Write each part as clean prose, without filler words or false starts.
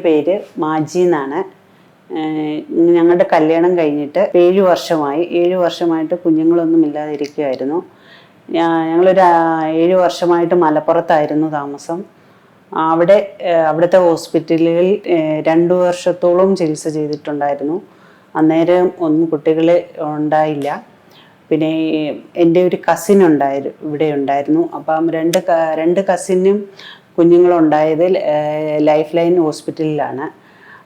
പേര് മാജി എന്നാണ്. ഞങ്ങളുടെ കല്യാണം കഴിഞ്ഞിട്ട് 7 വർഷമായി. 7 വർഷമായിട്ട് കുഞ്ഞുങ്ങളൊന്നും ഇല്ലാതിരിക്കുമായിരുന്നു. ഞങ്ങളൊരു 7 വർഷമായിട്ട് മലപ്പുറത്തായിരുന്നു താമസം. അവിടുത്തെ ഹോസ്പിറ്റലുകളിൽ 2 വർഷത്തോളം ചികിത്സ ചെയ്തിട്ടുണ്ടായിരുന്നു. അന്നേരം ഒന്നും കുട്ടികൾ ഉണ്ടായില്ല. പിന്നെ എൻ്റെ ഒരു കസിൻ ഇവിടെ ഉണ്ടായിരുന്നു. അപ്പം രണ്ട് കസിനും കുഞ്ഞുങ്ങളുണ്ടായത് ലൈഫ് ലൈൻ ഹോസ്പിറ്റലിലാണ്.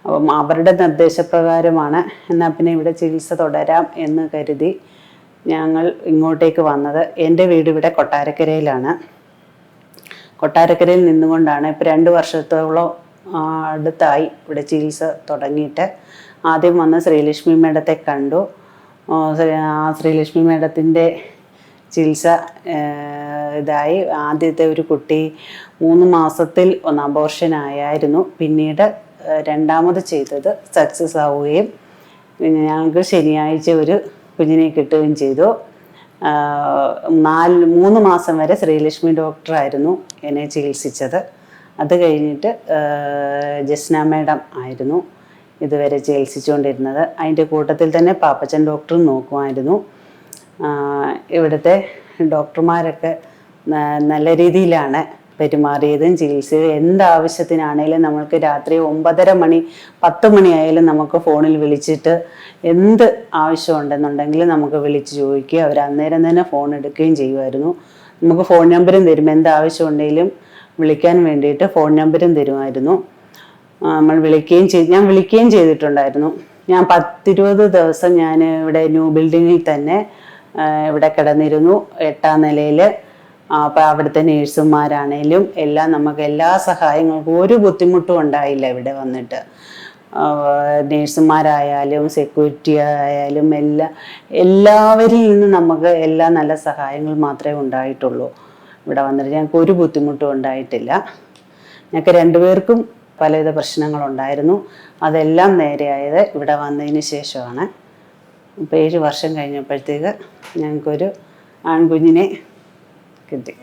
അപ്പം അവരുടെ നിർദ്ദേശപ്രകാരമാണ് എന്നാൽ പിന്നെ ഇവിടെ ചികിത്സ തുടരാം എന്ന് കരുതി ഞങ്ങൾ ഇങ്ങോട്ടേക്ക് വന്നത്. എൻ്റെ വീട് ഇവിടെ കൊട്ടാരക്കരയിലാണ്. കൊട്ടാരക്കരയിൽ നിന്നുകൊണ്ടാണ് ഇപ്പോൾ 2 വർഷത്തോളം അടുത്തായി ഇവിടെ ചികിത്സ തുടങ്ങിയിട്ട്. ആദ്യം വന്ന് ശ്രീലക്ഷ്മി മേഡത്തെ കണ്ടു. ശ്രീലക്ഷ്മി മേഡത്തിൻ്റെ ചികിത്സ ഇതായി. ആദ്യത്തെ ഒരു കുട്ടി 3 മാസത്തിൽ ഒന്ന് അബോർഷൻ ആയായിരുന്നു. പിന്നീട് രണ്ടാമത് ചെയ്തത് സക്സസ് ആവുകയും ഞങ്ങൾക്ക് ശനിയാഴ്ച ഒരു കുഞ്ഞിനെ കിട്ടുകയും ചെയ്തു. 3 മാസം വരെ ശ്രീലക്ഷ്മി ഡോക്ടറായിരുന്നു എന്നെ ചികിത്സിച്ചത്. അത് കഴിഞ്ഞിട്ട് ജസ്ന മേഡം ആയിരുന്നു ഇതുവരെ ചികിത്സിച്ചുകൊണ്ടിരുന്നത്. അതിൻ്റെ കൂട്ടത്തിൽ തന്നെ പാപ്പച്ചൻ ഡോക്ടറും നോക്കുമായിരുന്നു. ഇവിടുത്തെ ഡോക്ടർമാരൊക്കെ നല്ല രീതിയിലാണ് പെരുമാറിയതും ചികിത്സയും. എന്താവശ്യത്തിനാണേലും നമ്മൾക്ക് രാത്രി 9:30 മണി 10 മണിയായാലും നമുക്ക് ഫോണിൽ വിളിച്ചിട്ട് എന്ത് ആവശ്യമുണ്ടെന്നുണ്ടെങ്കിൽ നമുക്ക് വിളിച്ച് ചോദിക്കുകയും അവർ അന്നേരം തന്നെ ഫോൺ എടുക്കുകയും ചെയ്യുമായിരുന്നു. നമുക്ക് ഫോൺ നമ്പരും തരും. എന്താവശ്യമുണ്ടെങ്കിലും വിളിക്കാൻ വേണ്ടിയിട്ട് ഫോൺ നമ്പരും തരുമായിരുന്നു. ഞാൻ വിളിക്കുകയും ചെയ്തിട്ടുണ്ടായിരുന്നു. ഞാൻ 10-20 ദിവസം ഞാൻ ഇവിടെ ന്യൂ ബിൽഡിങ്ങിൽ തന്നെ ഇവിടെ കിടന്നിരുന്നു, 8ാം നിലയിൽ. അപ്പോൾ അവിടുത്തെ നേഴ്സുമാരാണേലും എല്ലാം നമുക്ക് എല്ലാ സഹായങ്ങൾക്കും ഒരു ബുദ്ധിമുട്ടും ഉണ്ടായില്ല. ഇവിടെ വന്നിട്ട് നേഴ്സുമാരായാലും സെക്യൂരിറ്റി ആയാലും എല്ലാവരിൽ നിന്നും നമുക്ക് എല്ലാ നല്ല സഹായങ്ങൾ മാത്രമേ ഉണ്ടായിട്ടുള്ളൂ. ഇവിടെ വന്നിട്ട് ഞങ്ങൾക്ക് ഒരു ബുദ്ധിമുട്ടും ഉണ്ടായിട്ടില്ല. ഞങ്ങൾക്ക് 2 പേർക്കും പലവിധ പ്രശ്നങ്ങളുണ്ടായിരുന്നു. അതെല്ലാം നേരെയായത് ഇവിടെ വന്നതിന് ശേഷമാണ്. ഇപ്പോൾ 7 വർഷം കഴിഞ്ഞപ്പോഴത്തേക്ക് ഞങ്ങൾക്കൊരു ആൺകുഞ്ഞിനെ കിട്ടി.